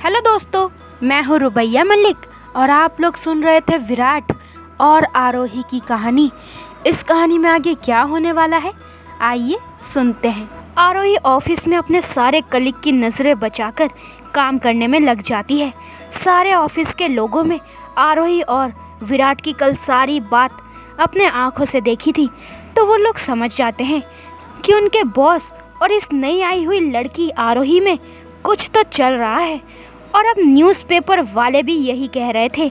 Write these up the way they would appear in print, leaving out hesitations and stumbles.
Hello दोस्तों, मैं हूँ रुबैया मलिक और आप लोग सुन रहे थे विराट और आरोही की कहानी। इस कहानी में आगे क्या होने वाला है, आइए सुनते हैं। आरोही ऑफिस में अपने सारे कलीग की नज़रें बचाकर काम करने में लग जाती है। सारे ऑफिस के लोगों में आरोही और विराट की कल सारी बात अपने आँखों से देखी थी, तो वो लोग समझ जाते हैं कि उनके बॉस और इस नई आई हुई लड़की आरोही में कुछ तो चल रहा है। और अब न्यूज़पेपर वाले भी यही कह रहे थे।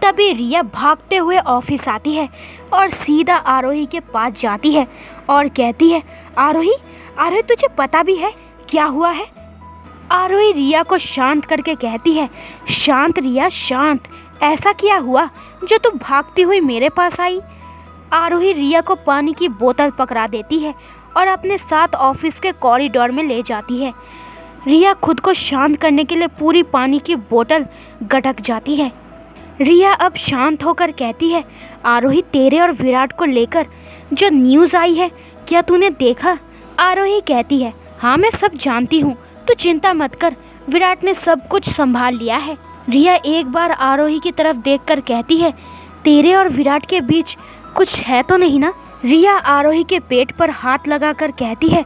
तभी रिया भागते हुए ऑफिस आती है और सीधा आरोही के पास जाती है और कहती है, आरोही आरोही तुझे पता भी है क्या हुआ है? आरोही रिया को शांत करके कहती है, शांत रिया शांत, ऐसा क्या हुआ जो तू भागती हुई मेरे पास आई? आरोही रिया को पानी की बोतल पकड़ा देती है और अपने साथ ऑफिस के कॉरिडोर में ले जाती है। रिया खुद को शांत करने के लिए पूरी पानी की बोतल गटक जाती है। रिया अब शांत होकर कहती है, आरोही तेरे और विराट को लेकर जो न्यूज़ आई है क्या तूने देखा? आरोही कहती है, हाँ मैं सब जानती हूँ, तू चिंता मत कर, विराट ने सब कुछ संभाल लिया है। रिया एक बार आरोही की तरफ देखकर कहती है, तेरे और विराट के बीच कुछ है तो नहीं ना? रिया आरोही के पेट पर हाथ लगाकर कहती है,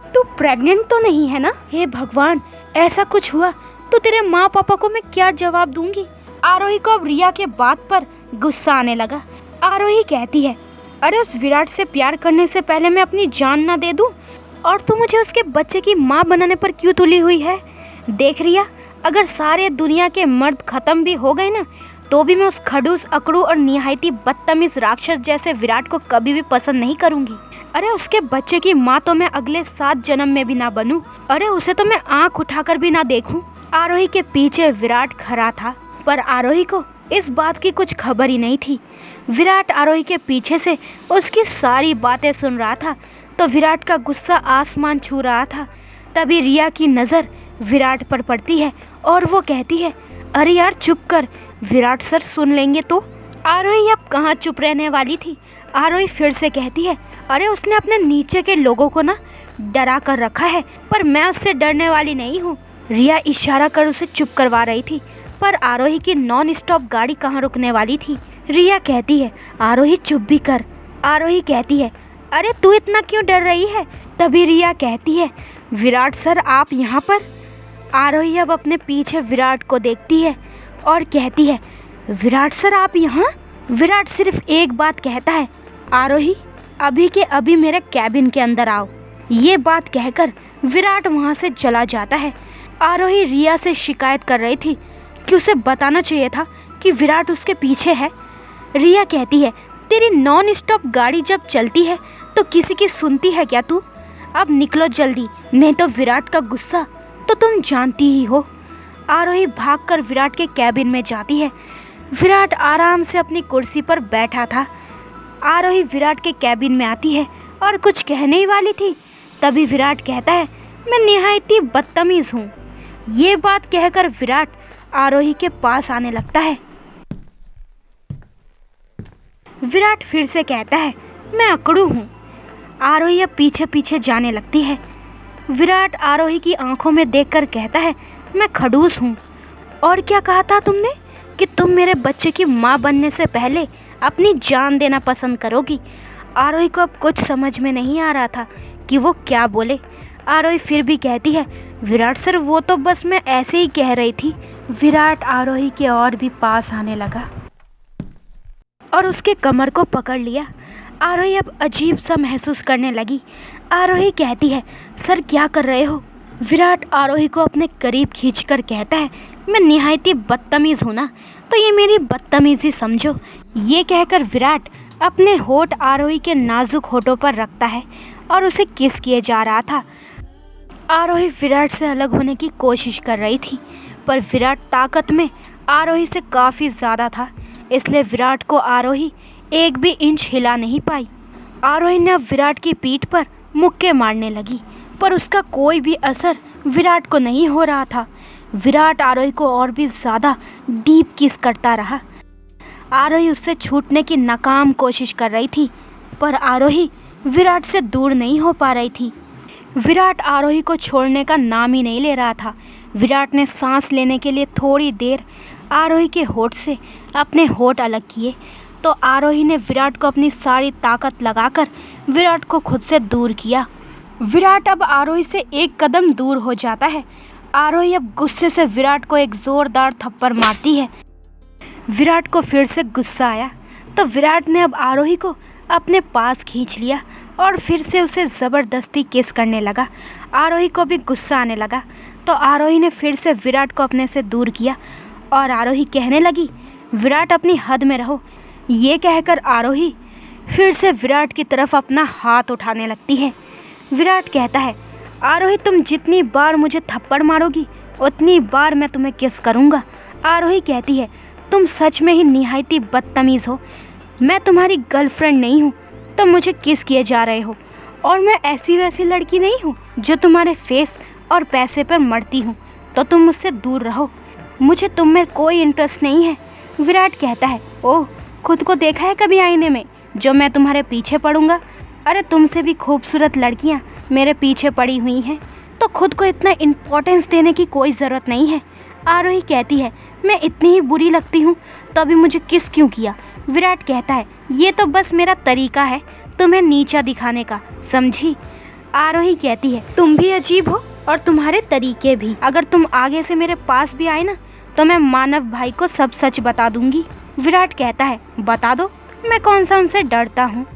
तू प्रेग्नेंट तो नहीं है ना? हे भगवान, ऐसा कुछ हुआ तो तेरे माँ पापा को मैं क्या जवाब दूंगी? आरोही को अब रिया के बात पर गुस्सा आने लगा। आरोही कहती है, अरे उस विराट से प्यार करने से पहले मैं अपनी जान ना दे दूं? और तू मुझे उसके बच्चे की माँ बनाने पर क्यों तुली हुई है? देख रिया, अगर सारे दुनिया के मर्द खत्म भी हो गए ना, तो भी मैं उस खड़ूस अकड़ू और निहायती बदतमीज राक्षस जैसे विराट को कभी भी पसंद नहीं करूंगी। अरे उसके बच्चे की माँ तो मैं अगले 7 जन्म में भी ना बनूं। अरे उसे तो मैं आंख उठाकर भी ना देखूं। आरोही के पीछे विराट खड़ा था, पर आरोही को इस बात की कुछ खबर ही नहीं थी। विराट आरोही के पीछे से उसकी सारी बातें सुन रहा था, तो विराट का गुस्सा आसमान छू रहा था। तभी रिया की नज़र विराट पर पड़ती है और वो कहती है, अरे यार चुप कर, विराट सर सुन लेंगे तो। आरोही अब कहाँ चुप रहने वाली थी। आरोही फिर से कहती है, अरे उसने अपने नीचे के लोगों को ना डरा कर रखा है, पर मैं उससे डरने वाली नहीं हूँ। रिया इशारा कर उसे चुप करवा रही थी, पर आरोही की नॉन स्टॉप गाड़ी कहाँ रुकने वाली थी। रिया कहती है, आरोही चुप भी कर। आरोही कहती है, अरे तू इतना क्यों डर रही है? तभी रिया कहती है, विराट सर आप यहाँ पर? आरोही अब अपने पीछे विराट को देखती है और कहती है, विराट सर आप यहाँ? विराट सिर्फ एक बात कहता है, आरोही अभी के अभी मेरे कैबिन के अंदर आओ। ये बात कहकर विराट वहाँ से चला जाता है। आरोही रिया से शिकायत कर रही थी कि उसे बताना चाहिए था कि विराट उसके पीछे है। रिया कहती है, तेरी नॉन स्टॉप गाड़ी जब चलती है तो किसी की सुनती है क्या तू? अब निकलो जल्दी, नहीं तो विराट का गुस्सा तो तुम जानती ही हो। आरोही भागकर विराट के कैबिन में जाती है। विराट आराम से अपनी कुर्सी पर बैठा था। आरोही विराट के कैबिन में आती है और कुछ कहने ही वाली थी, तभी विराट कहता है, मैं निहायती बदतमीज़ हूँ। ये बात कहकर विराट आरोही के पास आने लगता है। विराट फिर से कहता है, मैं अकड़ू हूँ। आरोही अब पीछे पीछे जाने लगती है। विराट आरोही की आंखों में देखकर कहता है, मैं खड़ूस हूँ। और क्या कहा था तुमने कि तुम मेरे बच्चे की माँ बनने से पहले अपनी जान देना पसंद करोगी? आरोही को अब कुछ समझ में नहीं आ रहा था कि वो क्या बोले। आरोही फिर भी कहती है, विराट सर वो तो बस मैं ऐसे ही कह रही थी। विराट आरोही के और भी पास आने लगा और उसके कमर को पकड़ लिया। आरोही अब अजीब सा महसूस करने लगी। आरोही कहती है, सर क्या कर रहे हो? विराट आरोही को अपने करीब खींचकर कहता है, मैं निहायती बदतमीज़ हूँ ना, तो ये मेरी बदतमीज़ी समझो। ये कहकर विराट अपने होठ आरोही के नाजुक होठों पर रखता है और उसे किस किए जा रहा था। आरोही विराट से अलग होने की कोशिश कर रही थी, पर विराट ताकत में आरोही से काफ़ी ज़्यादा था, इसलिए विराट को आरोही एक भी इंच हिला नहीं पाई। आरोही ने अब विराट की पीठ पर मुक्के मारने लगी, पर उसका कोई भी असर विराट को नहीं हो रहा था। विराट आरोही को और भी ज़्यादा डीप किस करता रहा। आरोही उससे छूटने की नाकाम कोशिश कर रही थी, पर आरोही विराट से दूर नहीं हो पा रही थी। विराट आरोही को छोड़ने का नाम ही नहीं ले रहा था। विराट ने सांस लेने के लिए थोड़ी देर आरोही के होठ से अपने होठ अलग किए तो आरोही ने विराट को अपनी सारी ताकत लगाकर विराट को खुद से दूर किया। विराट अब आरोही से एक कदम दूर हो जाता है। आरोही अब गुस्से से विराट को एक जोरदार थप्पड़ मारती है। विराट को फिर से गुस्सा आया तो विराट ने अब आरोही को अपने पास खींच लिया और फिर से उसे ज़बरदस्ती किस करने लगा। आरोही को भी गुस्सा आने लगा तो आरोही ने फिर से विराट को अपने से दूर किया और आरोही कहने लगी, विराट अपनी हद में रहो। ये कहकर आरोही फिर से विराट की तरफ अपना हाथ उठाने लगती है। विराट कहता है, आरोही तुम जितनी बार मुझे थप्पड़ मारोगी उतनी बार मैं तुम्हें किस करूँगा। आरोही कहती है, तुम सच में ही निहायती बदतमीज़ हो। मैं तुम्हारी गर्लफ्रेंड नहीं हूँ तो मुझे किस किए जा रहे हो, और मैं ऐसी वैसी लड़की नहीं हूँ जो तुम्हारे फेस और पैसे पर मरती हूँ, तो तुम मुझसे दूर रहो। मुझे तुम में कोई इंटरेस्ट नहीं है। विराट कहता है, ओह खुद को देखा है कभी आईने में जो मैं तुम्हारे पीछे पड़ूंगा? अरे तुमसे भी खूबसूरत लड़कियाँ मेरे पीछे पड़ी हुई हैं, तो खुद को इतना इम्पोर्टेंस देने की कोई ज़रूरत नहीं है। आरोही कहती है, मैं इतनी ही बुरी लगती हूँ तो अभी मुझे किस क्यों किया? विराट कहता है, ये तो बस मेरा तरीका है तुम्हें नीचा दिखाने का, समझी? आरोही कहती है, तुम भी अजीब हो और तुम्हारे तरीके भी। अगर तुम आगे से मेरे पास भी आए ना तो मैं मानव भाई को सब सच बता दूंगी। विराट कहता है, बता दो, मैं कौन सा उनसे डरता हूँ।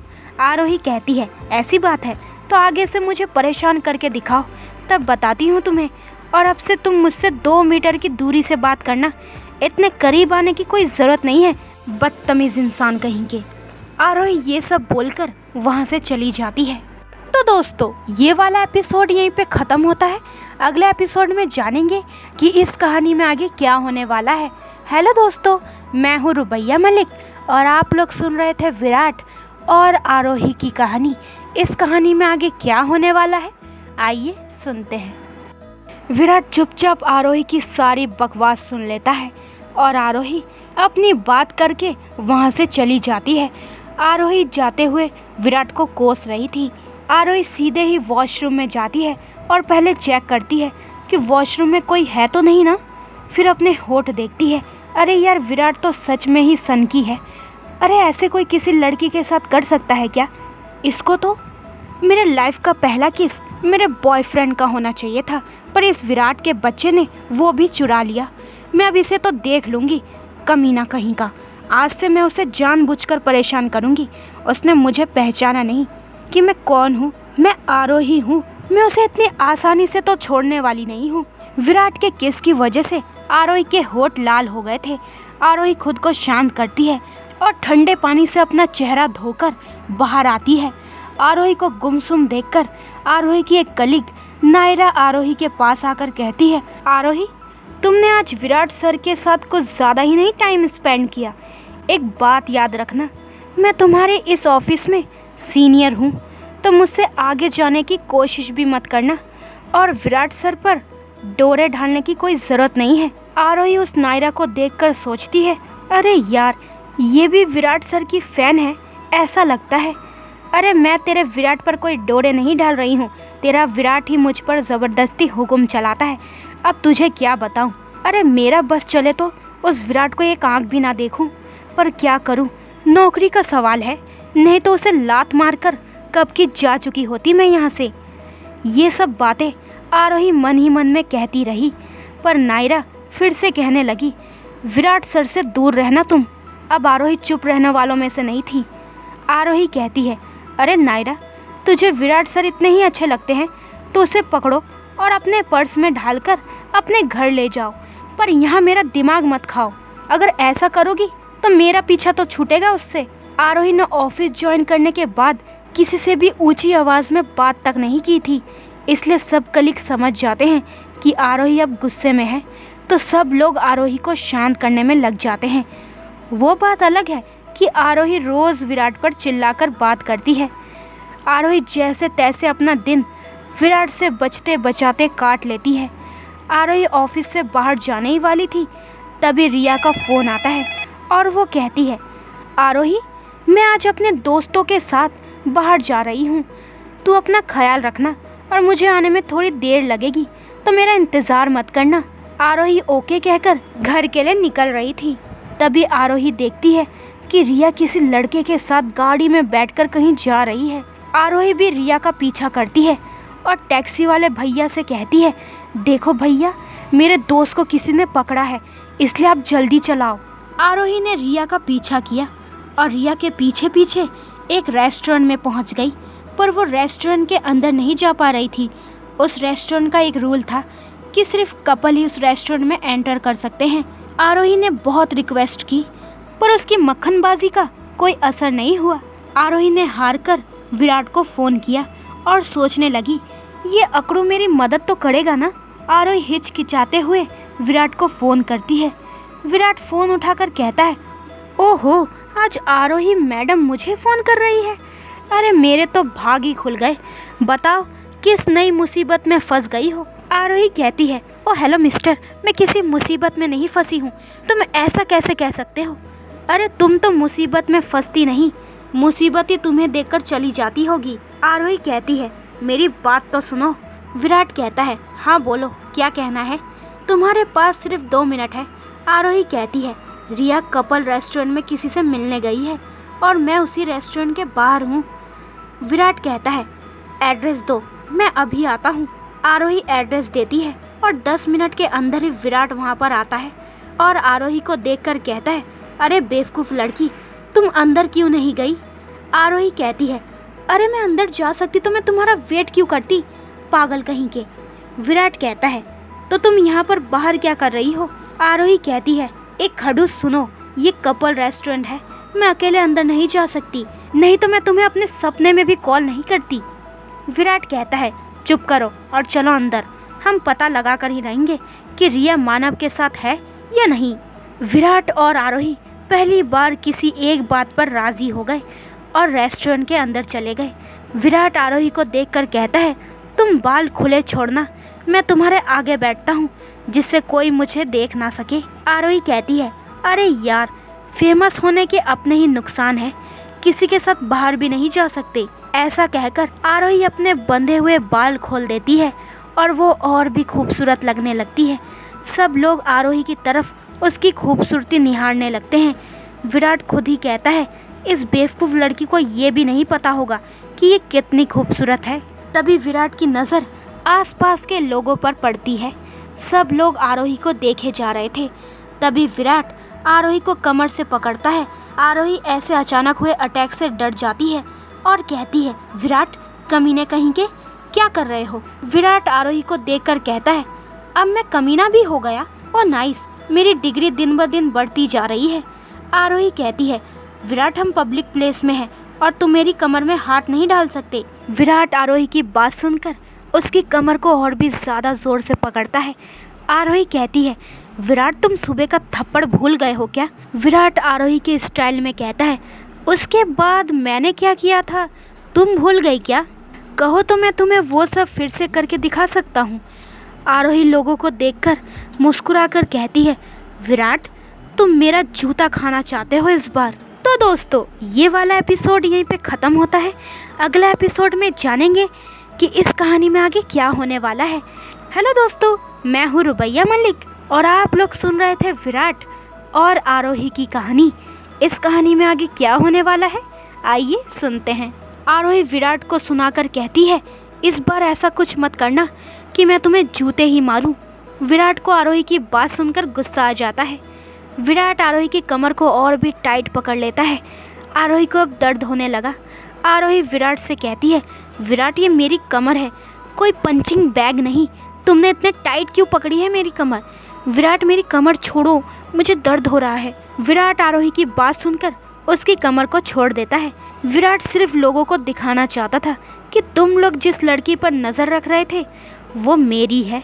आरोही कहती है, ऐसी बात है तो आगे से मुझे परेशान करके दिखाओ, तब बताती हूँ तुम्हें। और अब से तुम मुझसे 2 मीटर की दूरी से बात करना, इतने करीब आने की कोई ज़रूरत नहीं है, बदतमीज़ इंसान कहीं के। आरोही ये सब बोलकर वहाँ से चली जाती है। तो दोस्तों ये वाला एपिसोड यहीं पे ख़त्म होता है। अगले एपिसोड में जानेंगे कि इस कहानी में आगे क्या होने वाला है। हेलो दोस्तों, मैं हूँ रुबैया मलिक और आप लोग सुन रहे थे विराट और आरोही की कहानी। इस कहानी में आगे क्या होने वाला है, आइए सुनते हैं। विराट चुपचाप आरोही की सारी बकवास सुन लेता है और आरोही अपनी बात करके वहाँ से चली जाती है। आरोही जाते हुए विराट को कोस रही थी। आरोही सीधे ही वॉशरूम में जाती है और पहले चेक करती है कि वॉशरूम में कोई है तो नहीं ना। फिर अपने होठ देखती है, अरे यार विराट तो सच में ही सनकी है। अरे ऐसे कोई किसी लड़की के साथ कर सकता है क्या? इसको तो मेरे लाइफ का पहला किस मेरे बॉयफ्रेंड का होना चाहिए था, पर इस विराट के बच्चे ने वो भी चुरा लिया। मैं अब इसे तो देख लूँगी, कमीना कहीं का। आज से मैं उसे जानबूझकर परेशान करूँगी। उसने मुझे पहचाना नहीं कि मैं कौन हूँ। मैं आरोही हूँ, मैं उसे इतनी आसानी से तो छोड़ने वाली नहीं हूँ। विराट के किस की वजह से आरोही के होठ लाल हो गए थे। आरोही खुद को शांत करती है और ठंडे पानी से अपना चेहरा धोकर बाहर आती है। आरोही को गुमसुम देखकर आरोही की एक कलीग नायरा आरोही के पास आकर कहती है, आरोही तुमने आज विराट सर के साथ कुछ ज़्यादा ही नहीं टाइम स्पेंड किया। एक बात याद रखना, मैं तुम्हारे इस ऑफिस में सीनियर हूँ, तो मुझसे आगे जाने की कोशिश भी मत करना और विराट सर पर डोरे ढालने की कोई ज़रूरत नहीं है। आरोही उस नायरा को देखकर सोचती है, अरे यार ये भी विराट सर की फ़ैन है ऐसा लगता है। अरे मैं तेरे विराट पर कोई डोरे नहीं डाल रही हूँ, तेरा विराट ही मुझ पर ज़बरदस्ती हुक्म चलाता है। अब तुझे क्या बताऊँ? अरे मेरा बस चले तो उस विराट को एक आँख भी ना देखूँ, पर क्या करूँ, नौकरी का सवाल है, नहीं तो उसे लात मारकर कब की जा चुकी होती मैं यहाँ से। ये सब बातें आरोही मन ही मन में कहती रही, पर नायरा फिर से कहने लगी, विराट सर से दूर रहना तुम। अब आरोही चुप रहने वालों में से नहीं थी। आरोही कहती है, अरे नायरा तुझे विराट सर इतने ही अच्छे लगते हैं तो उसे पकड़ो और अपने पर्स में ढालकर अपने घर ले जाओ, पर यहाँ मेरा दिमाग मत खाओ। अगर ऐसा करोगी तो मेरा पीछा तो छूटेगा उससे। आरोही ने ऑफिस ज्वाइन करने के बाद किसी से भी ऊंची आवाज़ में बात तक नहीं की थी, इसलिए सब कलीग समझ जाते हैं कि आरोही अब गुस्से में है, तो सब लोग आरोही को शांत करने में लग जाते हैं। वो बात अलग है कि आरोही रोज़ विराट पर चिल्लाकर बात करती है। आरोही जैसे तैसे अपना दिन विराट से बचते बचाते काट लेती है। आरोही ऑफिस से बाहर जाने ही वाली थी, तभी रिया का फ़ोन आता है और वो कहती है, आरोही मैं आज अपने दोस्तों के साथ बाहर जा रही हूँ, तू अपना ख्याल रखना और मुझे आने में थोड़ी देर लगेगी, तो तो मेरा इंतज़ार मत करना। आरोही ओके कहकर घर के लिए निकल रही थी। तभी आरोही देखती है कि रिया किसी लड़के के साथ गाड़ी में बैठकर कहीं जा रही है। आरोही भी रिया का पीछा करती है और टैक्सी वाले भैया से कहती है, देखो भैया, मेरे दोस्त को किसी ने पकड़ा है, इसलिए आप जल्दी चलाओ। आरोही ने रिया का पीछा किया और रिया के पीछे पीछे एक रेस्टोरेंट में पहुंच गई, पर वो रेस्टोरेंट के अंदर नहीं जा पा रही थी। उस रेस्टोरेंट का एक रूल था कि सिर्फ कपल ही उस रेस्टोरेंट में एंटर कर सकते हैं। आरोही ने बहुत रिक्वेस्ट की, पर उसकी मक्खनबाजी का कोई असर नहीं हुआ। आरोही ने हार कर विराट को फ़ोन किया और सोचने लगी, ये अकड़ू मेरी मदद तो करेगा ना। आरोही हिचकिचाते हुए विराट को फ़ोन करती है। विराट फ़ोन उठाकर कहता है, ओहो, आज आरोही मैडम मुझे फ़ोन कर रही है। अरे मेरे तो भाग ही खुल गए। बताओ किस नई मुसीबत में फंस गई हो। आरोही कहती है, ओ हेलो मिस्टर, मैं किसी मुसीबत में नहीं फंसी हूँ, तुम ऐसा कैसे कह सकते हो। अरे तुम तो मुसीबत में फंसती नहीं, मुसीबत ही तुम्हें देखकर चली जाती होगी। आरोही कहती है, मेरी बात तो सुनो। विराट कहता है, हाँ बोलो, क्या कहना है। तुम्हारे पास सिर्फ 2 मिनट है। आरोही कहती है, रिया कपल रेस्टोरेंट में किसी से मिलने गई है और मैं उसी रेस्टोरेंट के बाहर हूँ। विराट कहता है, एड्रेस दो, मैं अभी आता हूँ। आरोही एड्रेस देती है और 10 मिनट के अंदर ही विराट वहाँ पर आता है और आरोही को देखकर कहता है, अरे बेवकूफ़ लड़की, तुम अंदर क्यों नहीं गई। आरोही कहती है, अरे मैं अंदर जा सकती तो मैं तुम्हारा वेट क्यों करती, पागल कहीं के। विराट कहता है, तो तुम यहाँ पर बाहर क्या कर रही हो। आरोही कहती है, एक खड़ूस सुनो, ये कपल रेस्टोरेंट है, मैं अकेले अंदर नहीं जा सकती, नहीं तो मैं तुम्हें अपने सपने में भी कॉल नहीं करती। विराट कहता है, चुप करो और चलो अंदर, हम पता लगा कर ही रहेंगे कि रिया मानव के साथ है या नहीं। विराट और आरोही पहली बार किसी एक बात पर राज़ी हो गए और रेस्टोरेंट के अंदर चले गए। विराट आरोही को देखकर कहता है, तुम बाल खुले छोड़ना, मैं तुम्हारे आगे बैठता हूँ जिससे कोई मुझे देख ना सके। आरोही कहती है, अरे यार, फेमस होने के अपने ही नुकसान है, किसी के साथ बाहर भी नहीं जा सकते। ऐसा कहकर आरोही अपने बंधे हुए बाल खोल देती है और वो और भी खूबसूरत लगने लगती है। सब लोग आरोही की तरफ उसकी खूबसूरती निहारने लगते हैं। विराट खुद ही कहता है, इस बेवकूफ़ लड़की को ये भी नहीं पता होगा कि ये कितनी खूबसूरत है। तभी विराट की नज़र आसपास के लोगों पर पड़ती है। सब लोग आरोही को देखे जा रहे थे। तभी विराट आरोही को कमर से पकड़ता है। आरोही ऐसे अचानक हुए अटैक से डर जाती है और कहती है, विराट, कमीने कहीं के, क्या कर रहे हो। विराट आरोही को देखकर कहता है, अब मैं कमीना भी हो गया। ओ नाइस, मेरी डिग्री दिन ब दिन बढ़ती जा रही है। आरोही कहती है, विराट, हम पब्लिक प्लेस में हैं और तुम मेरी कमर में हाथ नहीं डाल सकते। विराट आरोही की बात सुनकर उसकी कमर को और भी ज़्यादा ज़ोर से पकड़ता है। आरोही कहती है, विराट, तुम सुबह का थप्पड़ भूल गए हो क्या। विराट आरोही के स्टाइल में कहता है, उसके बाद मैंने क्या किया था तुम भूल गई क्या। कहो तो मैं तुम्हें वो सब फिर से करके दिखा सकता हूँ। आरोही लोगों को देखकर मुस्कुराकर कहती है, विराट, तुम मेरा जूता खाना चाहते हो इस बार। तो दोस्तों, ये वाला एपिसोड यहीं पे ख़त्म होता है। अगला एपिसोड में जानेंगे कि इस कहानी में आगे क्या होने वाला है। हेलो दोस्तों, मैं हूँ रुबैया मलिक और आप लोग सुन रहे थे विराट और आरोही की कहानी। इस कहानी में आगे क्या होने वाला है, आइए सुनते हैं। आरोही विराट को सुनाकर कहती है, इस बार ऐसा कुछ मत करना कि मैं तुम्हें जूते ही मारूं। विराट को आरोही की बात सुनकर गुस्सा आ जाता है। विराट आरोही की कमर को और भी टाइट पकड़ लेता है। आरोही को अब दर्द होने लगा। आरोही विराट से कहती है, विराट, ये मेरी कमर है, कोई पंचिंग बैग नहीं, तुमने इतने टाइट क्यों पकड़ी है मेरी कमर। विराट, मेरी कमर छोड़ो, मुझे दर्द हो रहा है। विराट आरोही की बात सुनकर उसकी कमर को छोड़ देता है। विराट सिर्फ लोगों को दिखाना चाहता था कि तुम लोग जिस लड़की पर नज़र रख रहे थे वो मेरी है,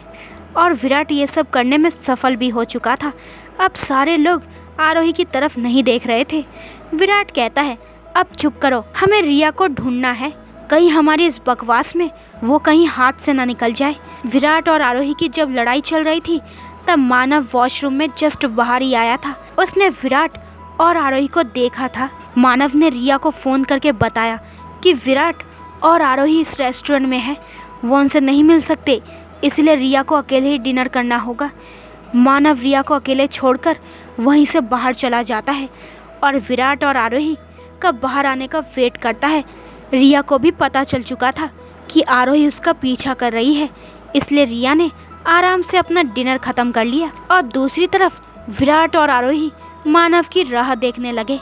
और विराट ये सब करने में सफल भी हो चुका था। अब सारे लोग आरोही की तरफ नहीं देख रहे थे। विराट कहता है, अब चुप करो, हमें रिया को ढूंढना है, कहीं हमारी इस बकवास में वो कहीं हाथ से ना निकल जाए। विराट और आरोही की जब लड़ाई चल रही थी तब मानव वॉशरूम में जस्ट बाहर ही आया था। उसने विराट और आरोही को देखा था। मानव ने रिया को फ़ोन करके बताया कि विराट और आरोही इस रेस्टोरेंट में है, वो उनसे नहीं मिल सकते, इसलिए रिया को अकेले ही डिनर करना होगा। मानव रिया को अकेले छोड़कर वहीं से बाहर चला जाता है और विराट और आरोही का बाहर आने का वेट करता है। रिया को भी पता चल चुका था कि आरोही उसका पीछा कर रही है, इसलिए रिया ने आराम से अपना डिनर ख़त्म कर लिया। और दूसरी तरफ विराट और आरोही मानव की राह देखने लगे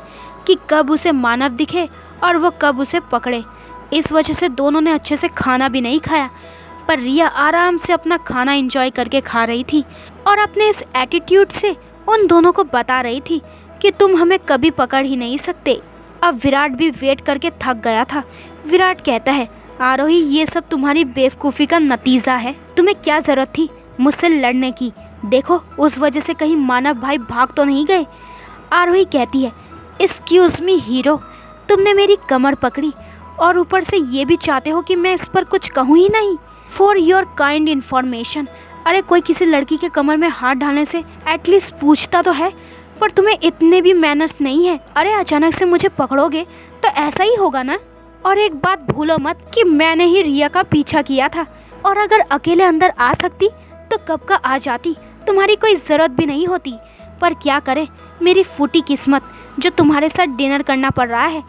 कि कब उसे मानव दिखे और वो कब उसे पकड़े। इस वजह से दोनों ने अच्छे से खाना भी नहीं खाया, पर रिया आराम से अपना खाना एंजॉय करके खा रही थी और अपने इस एटीट्यूड से उन दोनों को बता रही थी कि तुम हमें कभी पकड़ ही नहीं सकते। अब विराट भी वेट करके थक गया था। विराट कहता है, आरोही ये सब तुम्हारी बेवकूफ़ी का नतीजा है। तुम्हें क्या ज़रूरत थी मुझसे लड़ने की? देखो उस वजह से कहीं मानव भाई भाग तो नहीं गए। आरोही कहती है, एक्सक्यूज़ मी हीरो, तुमने मेरी कमर पकड़ी और ऊपर से ये भी चाहते हो कि मैं इस पर कुछ कहूँ ही नहीं। फॉर योर काइंड इन्फॉर्मेशन, अरे कोई किसी लड़की के कमर में हाथ डालने से एटलीस्ट पूछता तो है, पर तुम्हें इतने भी मैनर्स नहीं है। अरे अचानक से मुझे पकड़ोगे तो ऐसा ही होगा ना। और एक बात भूलो मत कि मैंने ही रिया का पीछा किया था, और अगर अकेले अंदर आ सकती तो कब का आ जाती, तुम्हारी कोई ज़रूरत भी नहीं होती। पर क्या करें, मेरी फूटी किस्मत जो तुम्हारे साथ डिनर करना पड़ रहा है।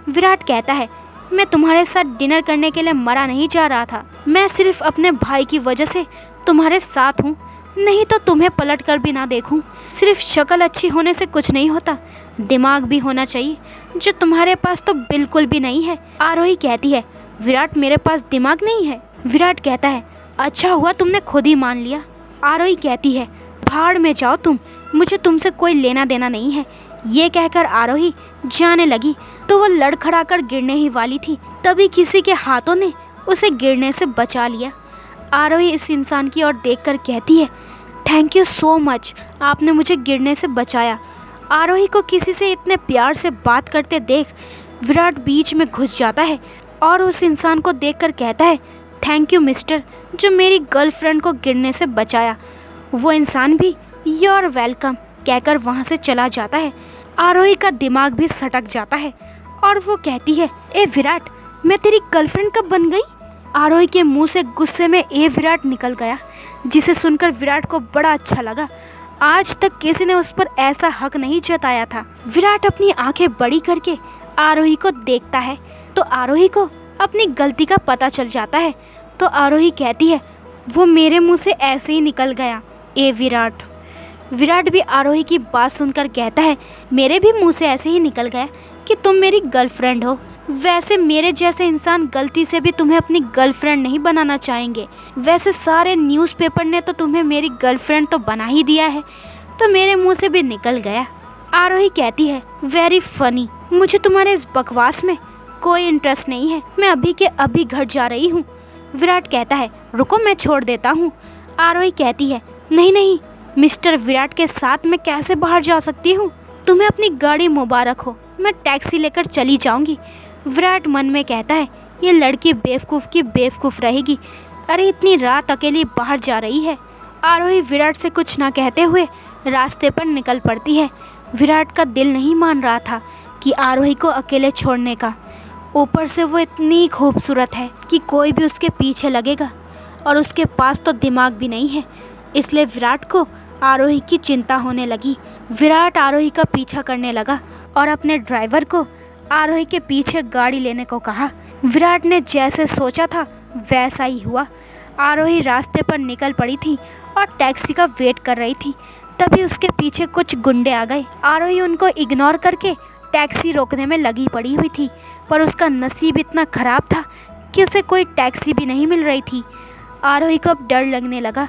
विराट कहता है, मैं तुम्हारे साथ डिनर करने के लिए मरा नहीं जा रहा था, मैं सिर्फ अपने भाई की वजह से तुम्हारे साथ हूँ, नहीं तो तुम्हें पलट कर भी ना देखूँ। सिर्फ शक्ल अच्छी होने से कुछ नहीं होता, दिमाग भी होना चाहिए, जो तुम्हारे पास तो बिल्कुल भी नहीं है। आरोही कहती है, विराट मेरे पास दिमाग नहीं है। विराट कहता है, अच्छा हुआ तुमने खुद ही मान लिया। आरोही कहती है, भाड़ में जाओ तुम, मुझे तुमसे कोई लेना देना नहीं है। ये कहकर आरोही जाने लगी तो वो लड़खड़ा कर गिरने ही वाली थी, तभी किसी के हाथों ने उसे गिरने से बचा लिया। आरोही इस इंसान की ओर देखकर कहती है, थैंक यू सो मच, आपने मुझे गिरने से बचाया। आरोही को किसी से इतने प्यार से बात करते देख विराट बीच में घुस जाता है और उस इंसान को देखकर कहता है, थैंक यू मिस्टर, जो मेरी गर्लफ्रेंड को गिरने से बचाया। वो इंसान भी यू आर वेलकम कहकर वहाँ से चला जाता है। आरोही का दिमाग भी सटक जाता है और वो कहती है, ए विराट, मैं तेरी गर्लफ्रेंड कब बन गई? आरोही के मुंह से गुस्से में ए विराट निकल गया, जिसे सुनकर विराट को बड़ा अच्छा लगा। आज तक किसी ने उस पर ऐसा हक नहीं जताया था। विराट अपनी आंखें बड़ी करके आरोही को देखता है तो आरोही को अपनी गलती का पता चल जाता है। तो आरोही कहती है, वो मेरे मुंह से ऐसे ही निकल गया ए विराट। विराट भी आरोही की बात सुनकर कहता है, मेरे भी मुंह से ऐसे ही निकल गया कि तुम मेरी गर्लफ्रेंड हो। वैसे मेरे जैसे इंसान गलती से भी तुम्हें अपनी गर्लफ्रेंड नहीं बनाना चाहेंगे। वैसे सारे न्यूज़पेपर ने तो तुम्हें मेरी गर्लफ्रेंड तो बना ही दिया है, तो मेरे मुंह से भी निकल गया। आरोही कहती है, वेरी फनी, मुझे तुम्हारे इस बकवास में कोई इंटरेस्ट नहीं है, मैं अभी के अभी घर जा रही हूँ। विराट कहता है, रुको मैं छोड़ देता हूँ। आरोही कहती है, नहीं नहीं मिस्टर विराट के साथ मैं कैसे बाहर जा सकती हूँ? तुम्हें अपनी गाड़ी मुबारक हो, मैं टैक्सी लेकर चली जाऊँगी। विराट मन में कहता है, ये लड़की बेवकूफ़ की बेवकूफ़ रहेगी, अरे इतनी रात अकेली बाहर जा रही है। आरोही विराट से कुछ ना कहते हुए रास्ते पर निकल पड़ती है। विराट का दिल नहीं मान रहा था कि आरोही को अकेले छोड़ने का। ऊपर से वो इतनी खूबसूरत है कि कोई भी उसके पीछे लगेगा, और उसके पास तो दिमाग भी नहीं है, इसलिए विराट को आरोही की चिंता होने लगी। विराट आरोही का पीछा करने लगा और अपने ड्राइवर को आरोही के पीछे गाड़ी लेने को कहा। विराट ने जैसे सोचा था वैसा ही हुआ। आरोही रास्ते पर निकल पड़ी थी और टैक्सी का वेट कर रही थी, तभी उसके पीछे कुछ गुंडे आ गए। आरोही उनको इग्नोर करके टैक्सी रोकने में लगी पड़ी हुई थी, पर उसका नसीब इतना ख़राब था कि उसे कोई टैक्सी भी नहीं मिल रही थी। आरोही को अब डर लगने लगा।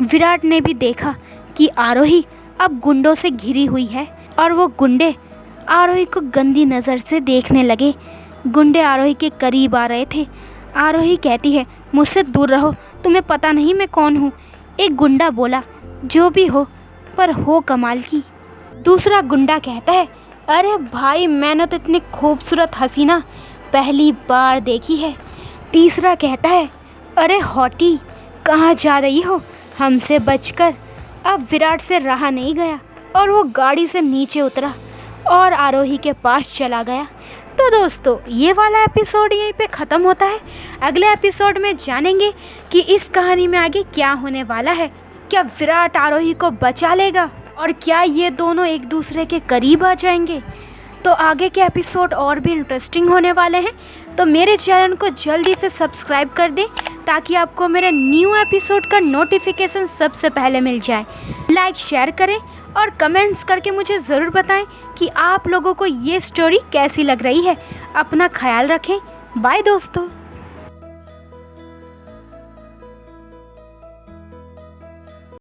विराट ने भी देखा कि आरोही अब गुंडों से घिरी हुई है और वो गुंडे आरोही को गंदी नज़र से देखने लगे। गुंडे आरोही के करीब आ रहे थे। आरोही कहती है, मुझसे दूर रहो, तुम्हें पता नहीं मैं कौन हूँ। एक गुंडा बोला, जो भी हो पर हो कमाल की। दूसरा गुंडा कहता है, अरे भाई मैंने तो इतनी खूबसूरत हसीना पहली बार देखी है। तीसरा कहता है, अरे हॉटी कहाँ जा रही हो, हमसे बचकर। अब विराट से रहा नहीं गया और वो गाड़ी से नीचे उतरा और आरोही के पास चला गया। तो दोस्तों ये वाला एपिसोड यहीं पे ख़त्म होता है। अगले एपिसोड में जानेंगे कि इस कहानी में आगे क्या होने वाला है। क्या विराट आरोही को बचा लेगा और क्या ये दोनों एक दूसरे के करीब आ जाएंगे? तो आगे के एपिसोड और भी इंटरेस्टिंग होने वाले हैं, तो मेरे चैनल को जल्दी से सब्सक्राइब कर दें ताकि आपको मेरे न्यू एपिसोड का नोटिफिकेशन सबसे पहले मिल जाए। लाइक शेयर करें और कमेंट्स करके मुझे ज़रूर बताएं कि आप लोगों को ये स्टोरी कैसी लग रही है। अपना ख्याल रखें। बाय दोस्तों।